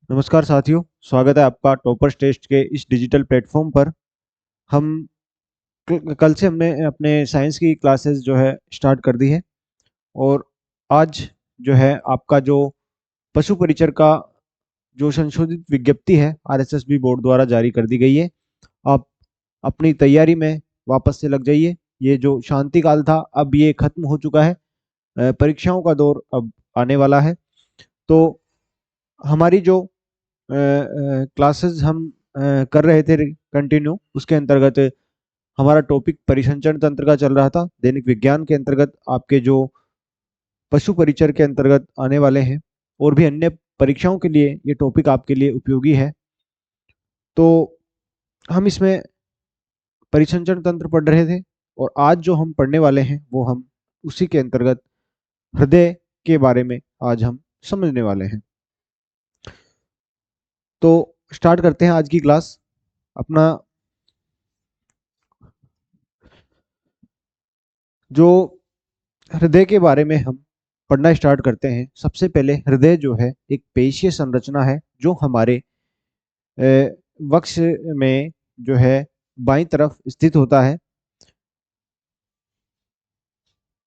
नमस्कार साथियों, स्वागत है आपका टॉपर्स टेस्ट के इस डिजिटल प्लेटफॉर्म पर। हम कल से हमने अपने साइंस की क्लासेस जो है स्टार्ट कर दी है। और आज जो है आपका जो पशु परिचर का जो संशोधित विज्ञप्ति है आरएसएसबी बोर्ड द्वारा जारी कर दी गई है। आप अपनी तैयारी में वापस से लग जाइए। ये जो शांति काल था अब ये खत्म हो चुका है। परीक्षाओं का दौर अब आने वाला है। तो हमारी जो क्लासेस हम कर रहे थे कंटिन्यू, उसके अंतर्गत हमारा टॉपिक परिसंचरण तंत्र का चल रहा था। दैनिक विज्ञान के अंतर्गत आपके जो पशु परिचर के अंतर्गत आने वाले हैं और भी अन्य परीक्षाओं के लिए ये टॉपिक आपके लिए उपयोगी है। तो हम इसमें परिसंचरण तंत्र पढ़ रहे थे और आज जो हम पढ़ने वाले हैं वो हम उसी के अंतर्गत हृदय के बारे में आज हम समझने वाले हैं। तो स्टार्ट करते हैं आज की क्लास। अपना जो हृदय के बारे में हम पढ़ना स्टार्ट करते हैं। सबसे पहले हृदय जो है एक पेशीय संरचना है जो हमारे वक्ष में जो है बाईं तरफ स्थित होता है।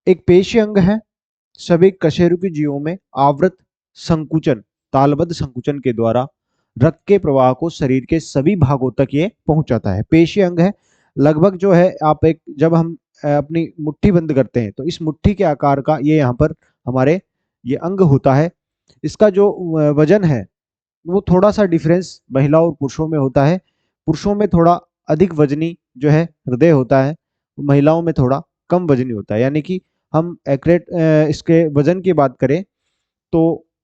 एक पेशीय अंग है। सभी कशेरुकी जीवों में आवृत संकुचन, तालबद्ध संकुचन के द्वारा रक्त के प्रवाह को शरीर के सभी भागों तक ये पहुंचाता है। पेशीय अंग है। लगभग जो है आप एक जब हम अपनी मुट्ठी बंद करते हैं तो इस मुट्ठी के आकार का ये यहाँ पर हमारे ये अंग होता है। इसका जो वजन है वो थोड़ा सा डिफरेंस महिलाओं और पुरुषों में होता है। पुरुषों में थोड़ा अधिक वजनी जो है हृदय होता है, महिलाओं में थोड़ा कम वजनी होता है। यानी कि हम एक्यूरेट इसके वजन की बात करें तो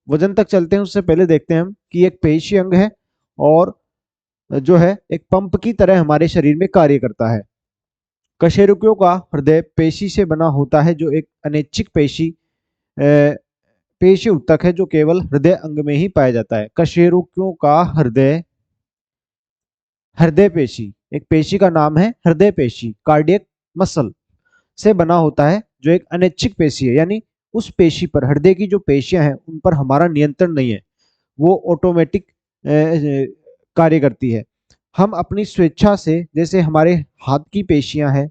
वजन तक चलते हैं उससे पहले देखते हैं हम कि एक पेशीय अंग है और जो है एक पंप की तरह हमारे शरीर में कार्य करता है। कशेरुकियों का हृदय पेशी से बना होता है जो एक अनैच्छिक पेशी ऊतक है जो केवल हृदय अंग में ही पाया जाता है। कशेरुकियों का हृदय हृदय पेशी, एक पेशी का नाम है हृदय पेशी, कार्डियक मसल से बना होता है जो एक अनैच्छिक पेशी है। यानी उस पेशी पर, हृदय की जो पेशियां हैं उन पर हमारा नियंत्रण नहीं है, वो ऑटोमेटिक कार्य करती है। हम अपनी स्वेच्छा से, जैसे हमारे हाथ की पेशियां हैं,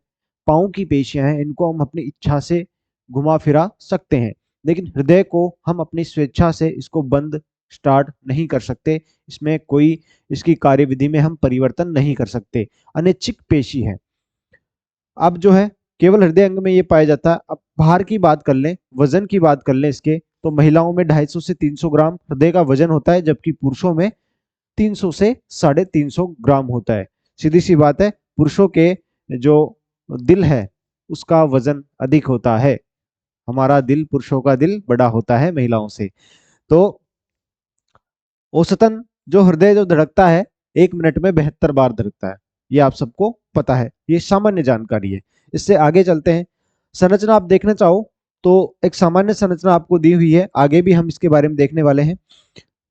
पाँव की पेशियां हैं, इनको हम अपनी इच्छा से घुमा फिरा सकते हैं। लेकिन हृदय को हम अपनी स्वेच्छा से इसको बंद स्टार्ट नहीं कर सकते। इसमें कोई इसकी कार्यविधि में हम परिवर्तन नहीं कर सकते। अनैच्छिक पेशी है। अब जो है केवल हृदय अंग में ये पाया जाता है। अब भार की बात कर लें, वजन की बात कर लें इसके, तो महिलाओं में 250 से 300 ग्राम हृदय का वजन होता है, जबकि पुरुषों में 300 से 350 ग्राम होता है। सीधी सी बात है, पुरुषों के जो दिल है उसका वजन अधिक होता है। हमारा दिल, पुरुषों का दिल बड़ा होता है महिलाओं से। तो औसतन जो हृदय जो धड़कता है 1 मिनट में 72 बार धड़कता है। ये आप सबको पता है, ये सामान्य जानकारी है। इससे आगे चलते हैं। संरचना आप देखना चाहो तो एक सामान्य संरचना आपको दी हुई है, आगे भी हम इसके बारे में देखने वाले हैं।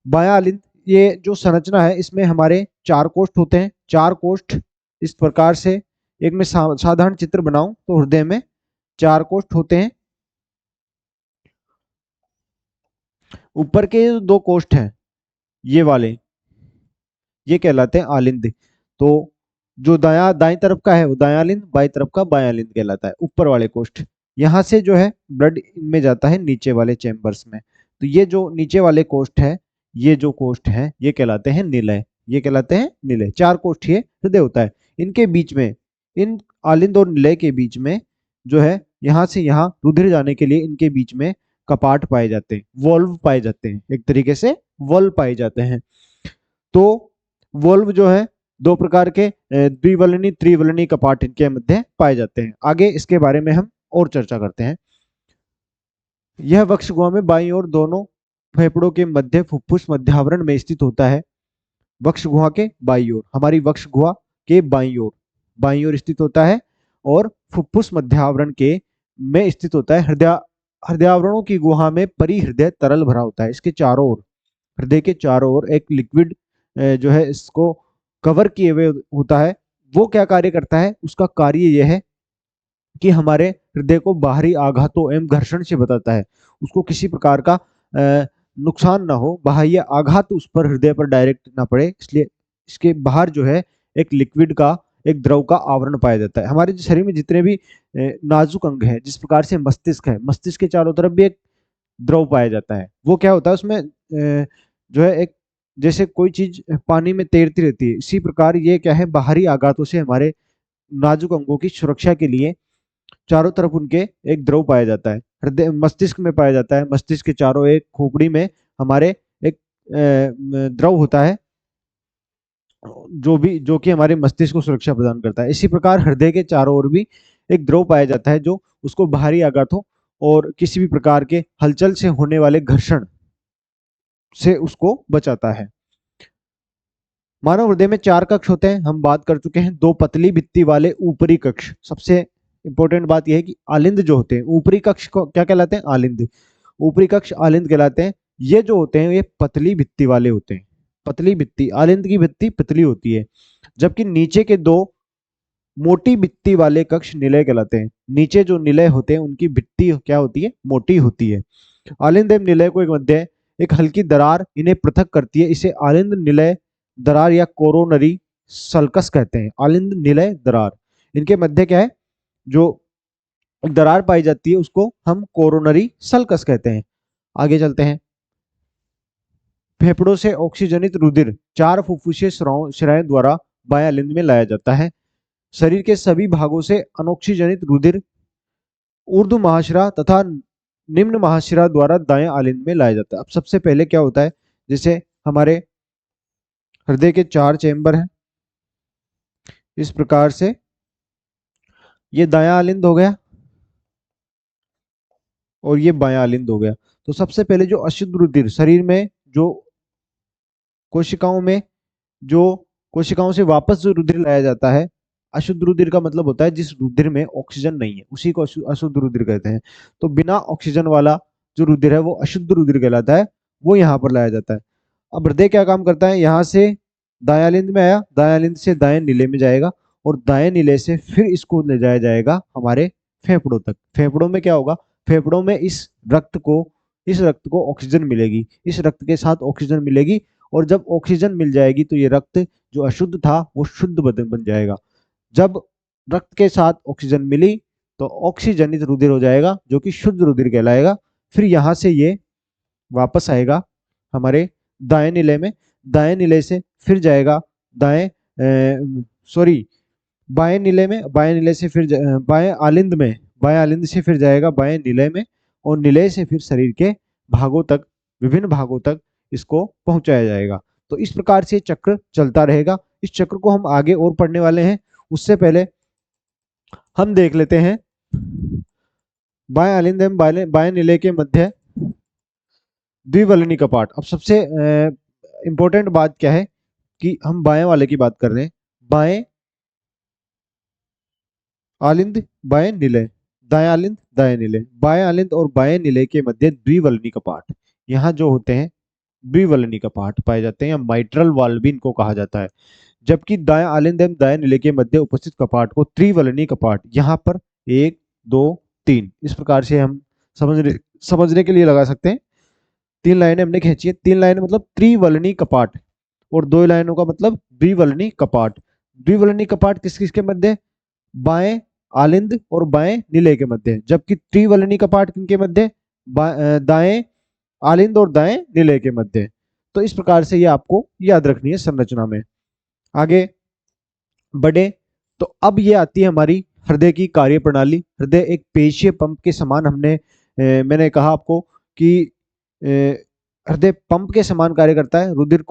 बायां अलिंद, ये जो संरचना है इसमें हमारे 4 कोष्ठ होते हैं। 4 कोष्ठ इस प्रकार से, एक में साधारण चित्र बनाऊं तो हृदय में 4 कोष्ठ होते हैं। ऊपर के 2 कोष्ठ हैं ये वाले, ये कहलाते हैं आलिंद। तो जो दाएं तरफ का है वो दायां लिंद, बाएं तरफ का बायां लिंद कहलाता है। ऊपर वाले कोष्ठ, यहाँ से जो है ब्लड इनमें जाता है नीचे वाले चैम्बर्स में। तो ये जो नीचे वाले कोष्ठ है, ये जो कोष्ठ है ये कहलाते हैं निलय। ये कहलाते हैं निलय। 4 कोष्ठ ये हृदय होता है। इनके बीच में, इन आलिंद और निलय के बीच में जो है, यहाँ से यहाँ रुधिर जाने के लिए इनके बीच में कपाट पाए जाते हैं, वॉल्व पाए जाते हैं। एक तरीके से वॉल्व पाए जाते हैं। तो वोल्व जो है 2 प्रकार के द्विवलनी त्रिवलनी कपाट इनके मध्य पाए जाते हैं। आगे इसके बारे में हम और चर्चा करते हैं। यह वक्ष गुहा में बाईं ओर दोनों फेफड़ों के मध्य फुफ्फुस मध्यावरण में स्थित होता है। वक्ष गुहा के बाईं ओर, हमारी वक्ष गुहा के बाईं ओर स्थित होता है और फुफ्फुस मध्यावरण के में स्थित होता है। हृदयावरणों की गुहा में परिहृदय तरल भरा होता है। इसके चारों ओर, हृदय के चारों ओर एक लिक्विड जो है इसको कवर किए हुए होता है। वो क्या कार्य करता है, उसका कार्य यह है कि हमारे हृदय को बाहरी आघातों एवं घर्षण से बताता है। उसको किसी प्रकार का नुकसान ना हो, बाह्य आघात उस पर हृदय पर डायरेक्ट ना पड़े, इसलिए इसके बाहर जो है एक लिक्विड का, एक द्रव का आवरण पाया जाता है। हमारे शरीर में जितने भी नाजुक अंग हैं, जिस प्रकार से मस्तिष्क है, मस्तिष्क के चारों तरफ भी एक द्रव पाया जाता है। वो क्या होता है उसमें जो है एक, जैसे कोई चीज पानी में तैरती रहती है, इसी प्रकार ये क्या है, बाहरी आघातों से हमारे नाजुक अंगों की सुरक्षा के लिए चारों तरफ उनके एक द्रव पाया जाता है। हृदय मस्तिष्क में पाया जाता है, मस्तिष्क के चारों एक खोपड़ी में हमारे एक द्रव होता है, जो कि हमारे मस्तिष्क को सुरक्षा प्रदान करता है। इसी प्रकार हृदय के चारों ओर भी एक द्रव पाया जाता है, जो उसको बाहरी आघातों और किसी भी प्रकार के हलचल से होने वाले घर्षण से उसको बचाता है। मानव हृदय में 4 कक्ष होते हैं, हम बात कर चुके हैं। 2 पतली भित्ति वाले ऊपरी कक्ष। सबसे इंपॉर्टेंट बात यह है कि आलिंद जो होते हैं, ऊपरी कक्ष को क्या कहलाते हैं? आलिंद। ऊपरी कक्ष आलिंद कहलाते हैं। ये जो होते हैं ये पतली भित्ति वाले होते हैं। पतली भित्ति, आलिंद की भित्ति पतली होती है, जबकि नीचे के 2 मोटी भित्ति वाले कक्ष निलय कहलाते हैं। नीचे जो निलय होते हैं उनकी भित्ति क्या होती है? मोटी होती है। आलिंद एवं निलय को एक मध्य एक हल्की दरार इन्हें पृथक करती है। इसे आलिंद निलय दरार या कोरोनरी सल्कस कहते हैं। आलिंद निलय दरार, इनके मध्य क्या है, जो दरार पाई जाती है उसको हम कोरोनरी सल्कस कहते हैं। आगे चलते हैं। फेफड़ों से ऑक्सीजनित रुधिर 4 फुफ्फुसीय शिराओं द्वारा बाह्य आलिंद में लाया जाता है। शरीर के सभी भागों से अनऑक्सीजनित रुधिर ऊर्ध्व महाशिरा तथा निम्न महाशिरा द्वारा दाएं आलिंद में लाया जाता है। अब सबसे पहले क्या होता है, जैसे हमारे हृदय के 4 चैम्बर हैं, इस प्रकार से ये दायां आलिंद हो गया और ये बायां आलिंद हो गया। तो सबसे पहले जो अशुद्ध रुधिर शरीर में, जो कोशिकाओं से वापस जो रुधिर लाया जाता है, अशुद्ध रुधिर का मतलब होता है जिस रुधिर में ऑक्सीजन नहीं है, उसी को अशुद्ध रुधिर कहते हैं। तो बिना ऑक्सीजन वाला जो रुधिर है वो अशुद्ध रुधिर कहलाता है, वो यहाँ पर लाया जाता है। अब हृदय क्या काम करता है, यहाँ से दायां आलिंद में आया, दायां आलिंद से दाएं नीले में जाएगा और दाएं नीले से फिर इसको ले जाया जाएगा हमारे फेफड़ों तक। फेफड़ों में क्या होगा, फेफड़ों में इस रक्त को ऑक्सीजन मिलेगी, इस रक्त के साथ ऑक्सीजन मिलेगी, और जब ऑक्सीजन मिल जाएगी तो ये रक्त जो अशुद्ध था वो शुद्ध बन जाएगा। जब रक्त के साथ ऑक्सीजन मिली तो ऑक्सीजनित रुधिर हो जाएगा, जो कि शुद्ध रुधिर कहलाएगा। फिर यहाँ से ये वापस आएगा हमारे दाएं नीले में, दाएं नीले से फिर जाएगा दाएं सॉरी बाएं नीले में, बाएं नीले से फिर बाएं आलिंद में, बाएं आलिंद से फिर जाएगा बाएं नीले में, और नीले से फिर शरीर के भागों तक, विभिन्न भागों तक इसको पहुंचाया जाएगा। तो इस प्रकार से चक्र चलता रहेगा। इस चक्र को हम आगे और पढ़ने वाले हैं, उससे पहले हम देख लेते हैं बाएं आलिंद एवं बाएं नीले के मध्य द्विवलनी कपाट। अब सबसे इंपॉर्टेंट बात क्या है कि हम बाएं वाले की बात कर रहे हैं। बाएं आलिंद बाएं नीले, दाएं आलिंद दाएं नीले, बाएं आलिंद और बाएं नीले के मध्य द्विवलनी कपाट। यहाँ जो होते हैं द्विवलनी कपाट पाए जाते हैं, या माइट्रल वाल्व भी इनको कहा जाता है। जबकि दाएं आलिंद एवं दाएं नीले के मध्य उपस्थित कपाट को त्रिवलनी कपाट, यहाँ पर 1 2 3 इस प्रकार से हम समझने के लिए लगा सकते हैं। 3 लाइनें हमने खींची है, 3 लाइनें मतलब त्रिवलनी कपाट, और 2 लाइनों का मतलब द्विवलनी कपाट। द्विवलनी कपाट किस किसके मध्य? बाएं आलिंद और बाएं नीले के मध्य। जबकि त्रिवलनी कपाट किनके मध्य? दाएं आलिंद और दाएं नीले के मध्य। तो इस प्रकार से ये आपको याद रखनी है संरचना में। आगे बढ़े तो अब ये आती है हमारी हृदय की कार्य प्रणाली। हृदय एक पेशीय पंप के समान, मैंने कहा आपको कि हृदय पंप के समान कार्य करता है। रुधिर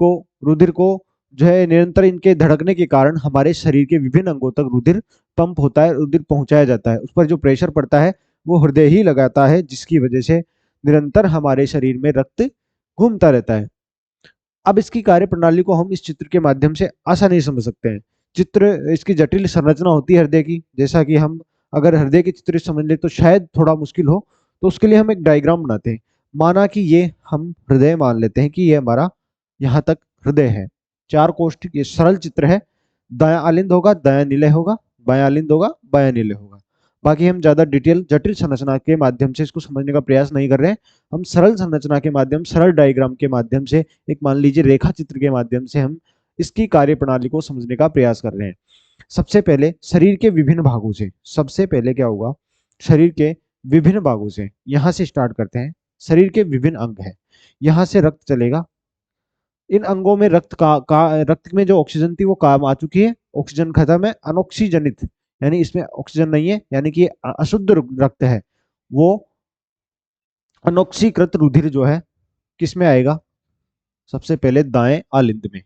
को जो है निरंतर इनके धड़कने के कारण हमारे शरीर के विभिन्न अंगों तक रुधिर पंप होता है, रुधिर पहुंचाया जाता है। उस पर जो प्रेशर पड़ता है वो हृदय ही लगाता है, जिसकी वजह से निरंतर हमारे शरीर में रक्त घूमता रहता है। अब इसकी कार्य प्रणाली को हम इस चित्र के माध्यम से आसानी से समझ सकते हैं। चित्र, इसकी जटिल संरचना होती है हृदय की, जैसा कि हम अगर हृदय के चित्र समझ ले तो शायद थोड़ा मुश्किल हो, तो उसके लिए हम एक डायग्राम बनाते हैं। माना कि ये हम हृदय मान लेते हैं कि ये हमारा यहाँ तक हृदय है। 4 कोष्ठ, ये सरल चित्र है। दायां आलिंद होगा, दायां नीले होगा, बायां आलिंद होगा, बायां नीले होगा। बाकी हम ज्यादा डिटेल जटिल संरचना के माध्यम से इसको समझने का प्रयास नहीं कर रहे हैं। हम सरल संरचना के माध्यम, सरल डायग्राम के माध्यम से, एक मान लीजिए रेखा चित्र के माध्यम से हम इसकी कार्यप्रणाली को समझने का प्रयास कर रहे हैं। सबसे पहले शरीर के विभिन्न भागों से, सबसे पहले क्या होगा, शरीर के विभिन्न भागों से यहां से स्टार्ट करते हैं। शरीर के विभिन्न अंग है, यहां से रक्त चलेगा। इन अंगों में रक्त में जो ऑक्सीजन थी वो काम आ चुकी है, ऑक्सीजन खत्म है, अनऑक्सीजनित यानी इसमें ऑक्सीजन नहीं है, यानी कि अशुद्ध रक्त है, वो अनऑक्सीकृत रुधिर जो है किस में आएगा, सबसे पहले दाएं आलिंद में।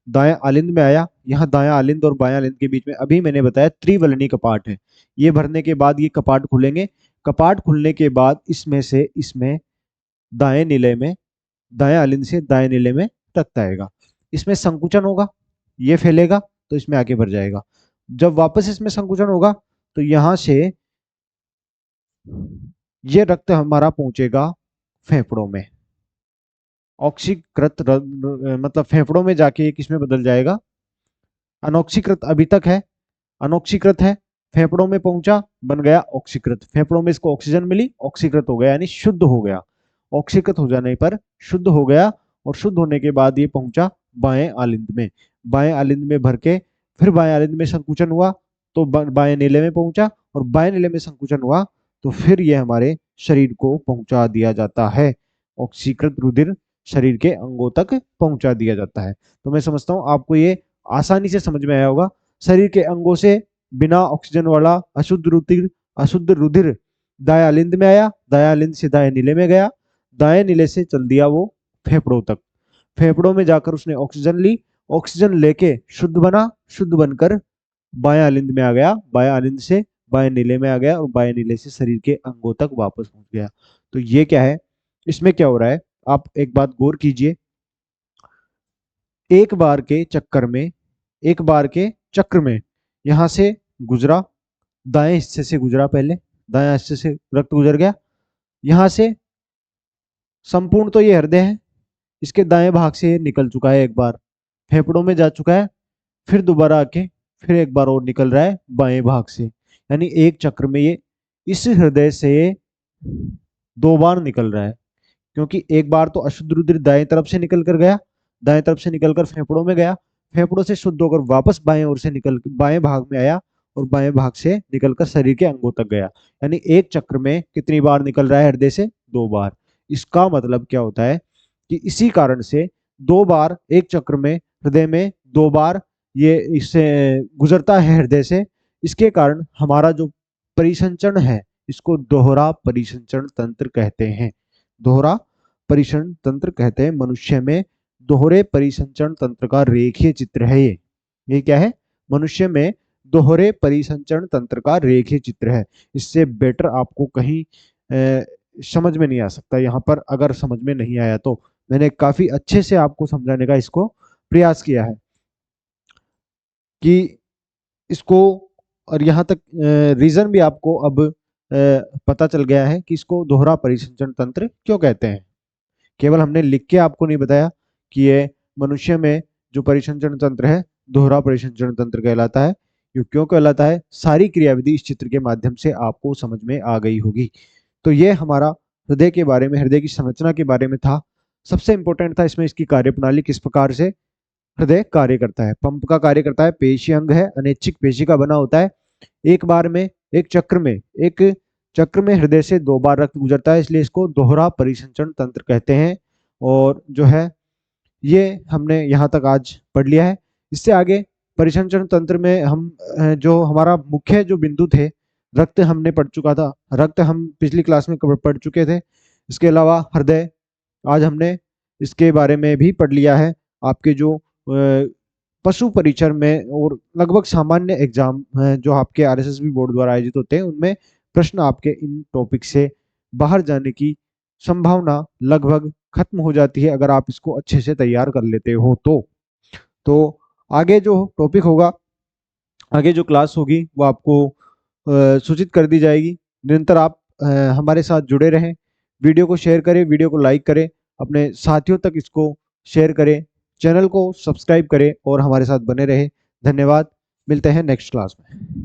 दाएं आलिंद में आया। यहाँ दाएं आलिंद और बाएं आलिंद के बीच में अभी मैंने बताया त्रिवलनी कपाट है। ये भरने के बाद ये कपाट खुलेंगे। कपाट खुलने के बाद इसमें से इसमें दाएं नीले में, दाएं आलिंद से दाएं नीले में रक्त आएगा। इसमें संकुचन होगा, ये फैलेगा तो इसमें आगे बढ़ जाएगा। जब वापस इसमें संकुचन होगा तो यहां से ये रक्त हमारा पहुंचेगा फेफड़ों में। ऑक्सीकृत मतलब फेफड़ों में जाके किसमें बदल जाएगा, अनऑक्सीकृत अभी तक है, अनऑक्सीकृत है, फेफड़ों में पहुंचा, बन गया ऑक्सीकृत। फेफड़ों में इसको ऑक्सीजन मिली, ऑक्सीकृत हो गया यानी शुद्ध हो गया। ऑक्सीकृत हो जाने पर शुद्ध हो गया, और शुद्ध होने के बाद ये पहुंचा बाएं आलिंद में। बाएं आलिंद में भर के फिर बाएं आलिंद में संकुचन हुआ तो बाएं नीले में पहुंचा, और बाएं नीले में संकुचन हुआ तो फिर ये हमारे शरीर को पहुंचा दिया जाता है। ऑक्सीकृत रुधिर शरीर के अंगों तक पहुंचा दिया जाता है। तो मैं समझता हूं आपको ये आसानी से समझ में आया होगा। शरीर के अंगों से बिना ऑक्सीजन वाला अशुद्ध रुधिर दाएं आलिंद में आया, दाएं आलिंद से दाएं नीले में गया, दाएं नीले से चल दिया वो फेफड़ों तक। फेफड़ों में जाकर उसने ऑक्सीजन ली, ऑक्सीजन लेके शुद्ध बना, शुद्ध बनकर बाएं आलिंद में आ गया, बाएं आलिंद से बाएं नीले में आ गया, और बाएं नीले से शरीर के अंगों तक वापस पहुंच गया। तो ये क्या है, इसमें क्या हो रहा है, आप एक बात गौर कीजिए। एक बार के चक्कर में, एक बार के चक्र में यहां से गुजरा, दाएं हिस्से से गुजरा, पहले दाएं हिस्से से रक्त गुजर गया, यहां से संपूर्ण तो ये हृदय है, इसके दाएं भाग से निकल चुका है, एक बार फेफड़ों में जा चुका है, फिर दोबारा आके फिर एक बार और निकल रहा है बाएं भाग से। यानी एक चक्र में ये इस हृदय से 2 बार निकल रहा है, क्योंकि एक बार तो अशुद्ध रुधिर दाएं तरफ से निकल कर गया, दाएं तरफ से निकलकर फेफड़ों में गया, फेफड़ों से शुद्ध होकर वापस बाएं ओर से निकल बाएं भाग में आया, और बाएं भाग से निकलकर शरीर के अंगों तक गया। यानी एक चक्र में कितनी बार निकल रहा है हृदय से, 2 बार। इसका मतलब क्या होता है कि इसी कारण से 2 बार एक चक्र में हृदय में 2 बार ये इससे गुजरता है हृदय से। इसके कारण हमारा जो परिसंचरण है इसको दोहरा परिसंचरण तंत्र कहते हैं। दोहरा परिसंचरण तंत्र कहते हैं। मनुष्य में दोहरे परिसंचरण तंत्र का रेखीय चित्र है ये क्या है, मनुष्य में दोहरे परिसंचरण तंत्र का रेखीय चित्र है। इससे बेटर आपको कहीं समझ में नहीं आ सकता। यहाँ पर अगर समझ में नहीं आया तो मैंने काफी अच्छे से आपको समझाने का इसको प्रयास किया है कि इसको, और यहाँ तक रीजन भी आपको अब पता चल गया है कि इसको दोहरा परिसंचरण तंत्र क्यों कहते हैं। केवल हमने लिख के आपको नहीं बताया कि ये मनुष्य में जो परिसंचरण तंत्र है दोहरा परिसंचरण तंत्र कहलाता है। ये क्यों कहलाता है, सारी क्रियाविधि इस चित्र के माध्यम से आपको समझ में आ गई होगी। तो ये हमारा हृदय के बारे में, हृदय की संरचना के बारे में था। सबसे इंपॉर्टेंट था इसमें इसकी कार्यप्रणाली, किस प्रकार से हृदय कार्य करता है। पंप का कार्य करता है, पेशी अंग है, अनैच्छिक पेशी का बना होता है। एक बार में, एक चक्र में हृदय से 2 बार रक्त गुजरता है, इसलिए इसको दोहरा परिसंचरण तंत्र कहते हैं। और जो है ये हमने यहाँ तक आज पढ़ लिया है। इससे आगे परिसंचरण तंत्र में हम जो हमारा मुख्य जो बिंदु थे, रक्त हमने पढ़ चुका था, रक्त हम पिछली क्लास में पढ़ चुके थे। इसके अलावा हृदय आज हमने इसके बारे में भी पढ़ लिया है। आपके जो पशु परिचर में और लगभग सामान्य एग्जाम जो आपके आरएसएसबी बोर्ड द्वारा आयोजित होते हैं उनमें प्रश्न आपके इन टॉपिक से बाहर जाने की संभावना लगभग खत्म हो जाती है अगर आप इसको अच्छे से तैयार कर लेते हो तो आगे जो टॉपिक होगा, आगे जो क्लास होगी वो आपको सूचित कर दी जाएगी। निरंतर आप हमारे साथ जुड़े रहें, वीडियो को शेयर करें, वीडियो को लाइक करें, अपने साथियों तक इसको शेयर करें, चैनल को सब्सक्राइब करें और हमारे साथ बने रहें। धन्यवाद, मिलते हैं नेक्स्ट क्लास में।